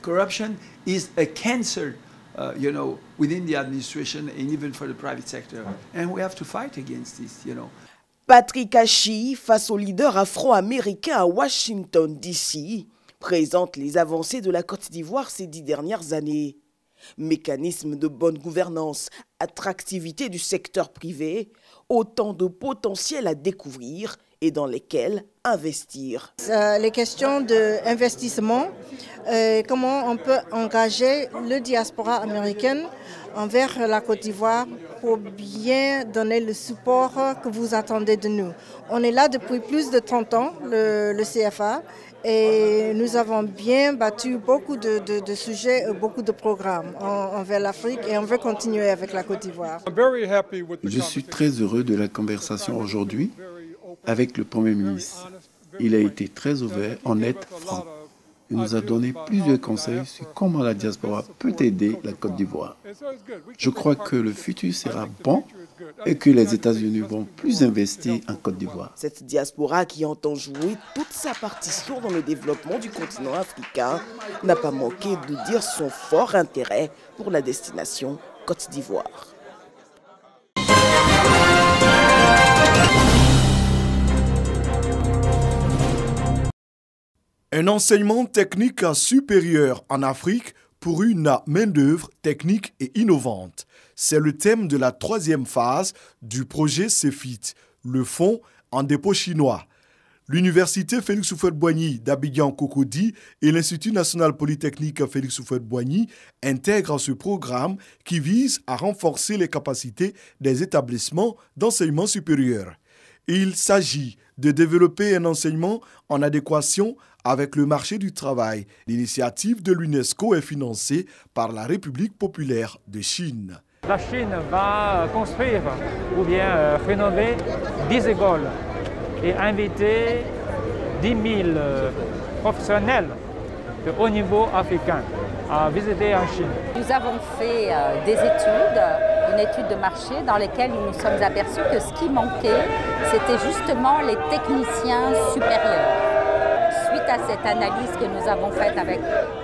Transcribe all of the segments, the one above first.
Corruption is a cancer, within the administration and even for the private sector. And we have to fight against this. Patrick Hachi, face aux leaders afro-américains à Washington, D.C., présente les avancées de la Côte d'Ivoire ces 10 dernières années. Mécanisme de bonne gouvernance, attractivité du secteur privé, autant de potentiel à découvrir et dans lesquels investir. Les questions d'investissement, comment on peut engager le diaspora américaine envers la Côte d'Ivoire pour bien donner le support que vous attendez de nous. On est là depuis plus de 30 ans, le CFA, et nous avons bien battu beaucoup de sujets, beaucoup de programmes envers l'Afrique et on veut continuer avec la Côte d'Ivoire. Je suis très heureux de la conversation aujourd'hui avec le Premier ministre. Il a été très ouvert, honnête, franc. Il nous a donné plusieurs conseils sur comment la diaspora peut aider la Côte d'Ivoire. Je crois que le futur sera bon et que les États-Unis vont plus investir en Côte d'Ivoire. Cette diaspora qui entend jouer toute sa partition dans le développement du continent africain n'a pas manqué de dire son fort intérêt pour la destination Côte d'Ivoire. Un enseignement technique supérieur en Afrique pour une main-d'œuvre technique et innovante. C'est le thème de la 3e phase du projet CEFIT, le fonds en dépôt chinois. L'université Félix Houphouët-Boigny d'Abidjan-Cocody et l'Institut national polytechnique Félix Houphouët-Boigny intègrent ce programme qui vise à renforcer les capacités des établissements d'enseignement supérieur. Il s'agit de développer un enseignement en adéquation avec le marché du travail. L'initiative de l'UNESCO est financée par la République populaire de Chine. La Chine va construire ou bien rénover 10 écoles et inviter 10 000 professionnels de haut niveau africain à visiter en Chine. Nous avons fait des études, une étude de marché dans lesquelles nous nous sommes aperçus que ce qui manquait, c'était justement les techniciens supérieurs. Suite à cette analyse que nous avons faite avec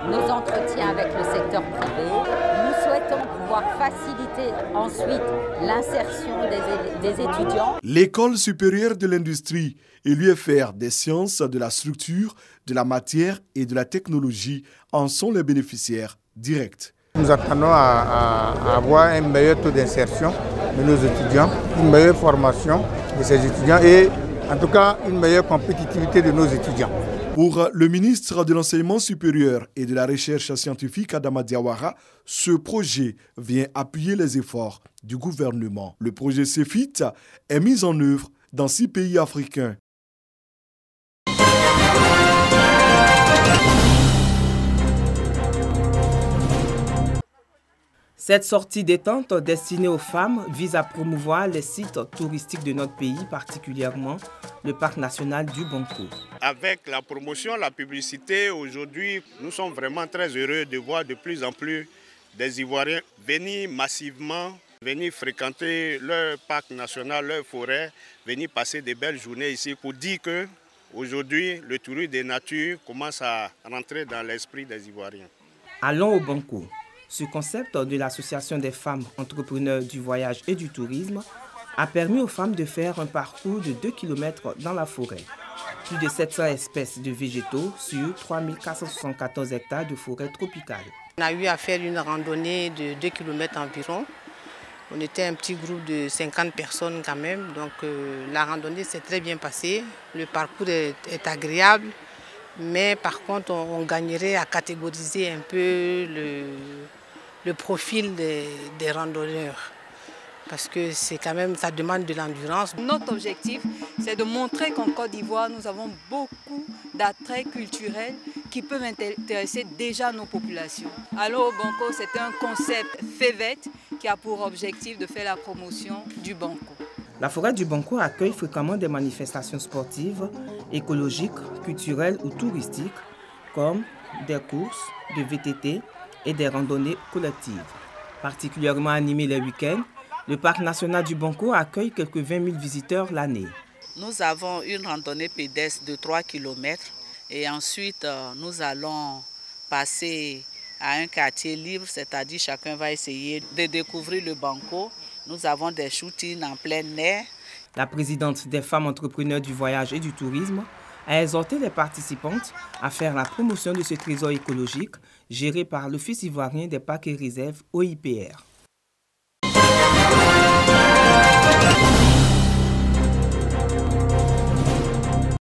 nos entretiens avec le secteur privé, nous souhaitons pouvoir faciliter ensuite l'insertion des étudiants. L'École supérieure de l'industrie et l'UFR des sciences de la structure, de la matière et de la technologie en sont les bénéficiaires directs. Nous attendons à avoir un meilleur taux d'insertion de nos étudiants, une meilleure formation de ces étudiants et en tout cas une meilleure compétitivité de nos étudiants. Pour le ministre de l'Enseignement supérieur et de la Recherche scientifique, Adama Diawara, ce projet vient appuyer les efforts du gouvernement. Le projet CEFIT est mis en œuvre dans 6 pays africains. Cette sortie détente destinée aux femmes vise à promouvoir les sites touristiques de notre pays, particulièrement le parc national du Banco. Avec la promotion, la publicité, aujourd'hui, nous sommes vraiment très heureux de voir de plus en plus des Ivoiriens venir massivement, venir fréquenter leur parc national, leur forêt, venir passer de belles journées ici pour dire que aujourd'hui, le tourisme des natures commence à rentrer dans l'esprit des Ivoiriens. Allons au Banco. Ce concept de l'Association des femmes entrepreneurs du voyage et du tourisme a permis aux femmes de faire un parcours de 2 km dans la forêt. Plus de 700 espèces de végétaux sur 3474 hectares de forêt tropicale. On a eu à faire une randonnée de 2 km environ. On était un petit groupe de 50 personnes quand même, donc la randonnée s'est très bien passée. Le parcours est agréable, mais par contre on gagnerait à catégoriser un peu le profil des randonneurs. Parce que c'est quand même, ça demande de l'endurance. Notre objectif, c'est de montrer qu'en Côte d'Ivoire, nous avons beaucoup d'attraits culturels qui peuvent intéresser déjà nos populations. Allo au Banco, c'est un concept FEVET qui a pour objectif de faire la promotion du Banco. La forêt du Banco accueille fréquemment des manifestations sportives, écologiques, culturelles ou touristiques, comme des courses de VTT et des randonnées collectives. Particulièrement animé les week-ends, le parc national du Banco accueille quelques 20 000 visiteurs l'année. Nous avons une randonnée pédestre de 3 km et ensuite nous allons passer à un quartier libre, c'est-à-dire chacun va essayer de découvrir le Banco. Nous avons des shootings en plein air. La présidente des femmes entrepreneurs du voyage et du tourisme a exhorté les participantes à faire la promotion de ce trésor écologique géré par l'Office ivoirien des parcs et réserves OIPR.